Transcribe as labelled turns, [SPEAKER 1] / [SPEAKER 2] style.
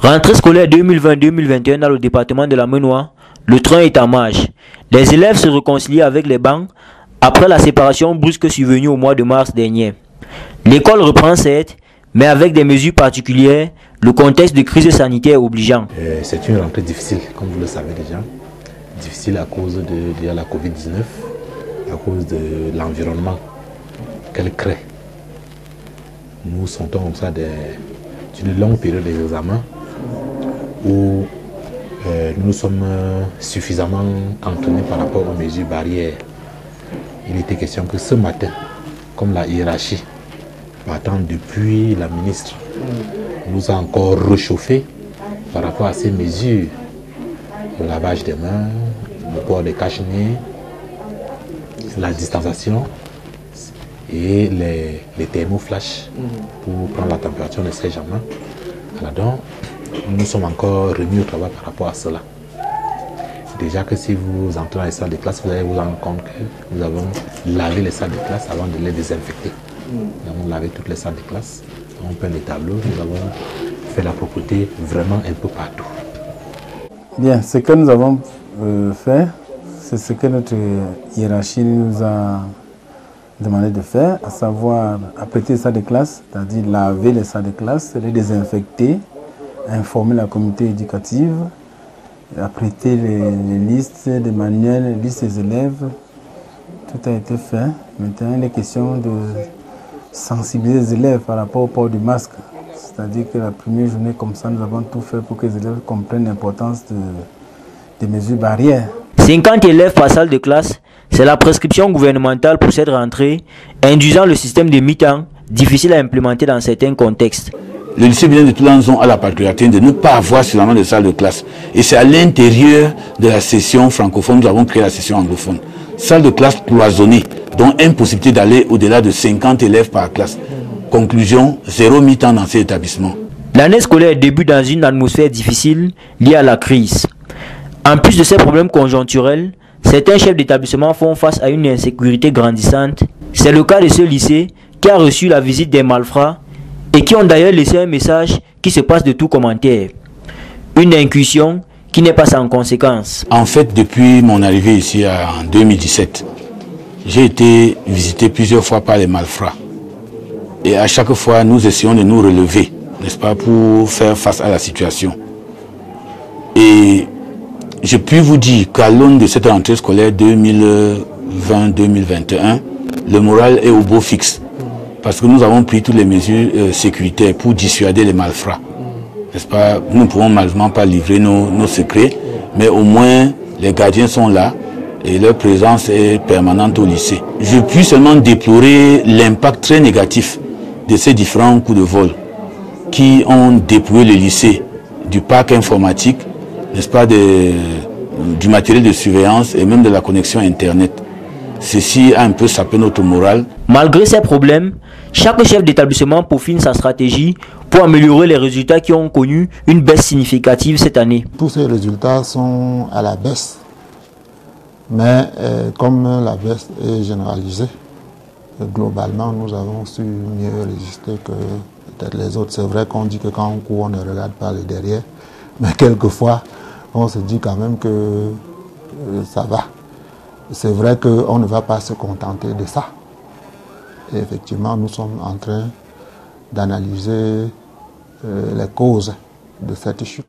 [SPEAKER 1] Rentrée scolaire 2020-2021 dans le département de la Menoie, le train est en marche. Les élèves se réconcilient avec les bancs après la séparation brusque survenue au mois de mars dernier. L'école reprend certes, mais avec des mesures particulières, le contexte de crise sanitaire obligeant.
[SPEAKER 2] C'est une rentrée difficile, comme vous le savez déjà. Difficile à cause de la Covid-19, à cause de l'environnement qu'elle crée. Nous sentons comme ça d'une longue période d'examen où nous sommes suffisamment entraînés par rapport aux mesures barrières. Il était question que ce matin, comme la hiérarchie, partant depuis la ministre, nous a encore réchauffé par rapport à ces mesures. Le lavage des mains, le port des cache-nez, la distanciation et les thermoflash pour prendre la température de ces gamins. Alors donc, nous sommes encore remis au travail par rapport à cela. Déjà que si vous entrez dans les salles de classe, vous allez vous rendre compte que nous avons lavé les salles de classe avant de les désinfecter. Nous avons lavé toutes les salles de classe, nous avons peint les tableaux, nous avons fait la propreté vraiment un peu partout.
[SPEAKER 3] Bien, ce que nous avons fait, c'est ce que notre hiérarchie nous a demandé de faire, à savoir apprêter les salles de classe, c'est-à-dire laver les salles de classe, les désinfecter, informer la communauté éducative, apprêter les listes des manuels, les listes des élèves. Tout a été fait. Maintenant, il est question de sensibiliser les élèves par rapport au port du masque. C'est-à-dire que la première journée comme ça, nous avons tout fait pour que les élèves comprennent l'importance des mesures barrières.
[SPEAKER 1] 50 élèves par salle de classe, c'est la prescription gouvernementale pour cette rentrée, induisant le système de mi-temps difficile à implémenter dans certains contextes.
[SPEAKER 4] Le lycée Bilan de Toulanzon a la particularité de ne pas avoir suffisamment de salles de classe. Et c'est à l'intérieur de la session francophone que nous avons créé la session anglophone. Salle de classe cloisonnée, dont impossibilité d'aller au-delà de 50 élèves par classe. Conclusion, zéro mi-temps dans ces établissements.
[SPEAKER 1] L'année scolaire débute dans une atmosphère difficile liée à la crise. En plus de ces problèmes conjoncturels, certains chefs d'établissement font face à une insécurité grandissante. C'est le cas de ce lycée qui a reçu la visite des malfrats et qui ont d'ailleurs laissé un message qui se passe de tout commentaire. Une incursion qui n'est pas sans conséquence.
[SPEAKER 4] En fait, depuis mon arrivée ici en 2017, j'ai été visité plusieurs fois par les malfrats. Et à chaque fois, nous essayons de nous relever, n'est-ce pas, pour faire face à la situation. Et je puis vous dire qu'à l'aune de cette rentrée scolaire 2020-2021, le moral est au beau fixe. Parce que nous avons pris toutes les mesures sécuritaires pour dissuader les malfrats. N'est-ce pas? Nous ne pouvons malheureusement pas livrer nos secrets, mais au moins les gardiens sont là et leur présence est permanente au lycée. Je puis seulement déplorer l'impact très négatif de ces différents coups de vol qui ont dépouillé le lycée du parc informatique, n'est-ce pas, du matériel de surveillance et même de la connexion Internet. Ceci a un peu sapé notre morale.
[SPEAKER 1] Malgré ces problèmes, chaque chef d'établissement peaufine sa stratégie pour améliorer les résultats qui ont connu une baisse significative cette année.
[SPEAKER 5] Tous ces résultats sont à la baisse, mais comme la baisse est généralisée, globalement nous avons su mieux résister que peut-être les autres. C'est vrai qu'on dit que quand on court on ne regarde pas le derrière, mais quelquefois on se dit quand même que ça va. C'est vrai qu'on ne va pas se contenter de ça. Et effectivement, nous sommes en train d'analyser les causes de cette chute.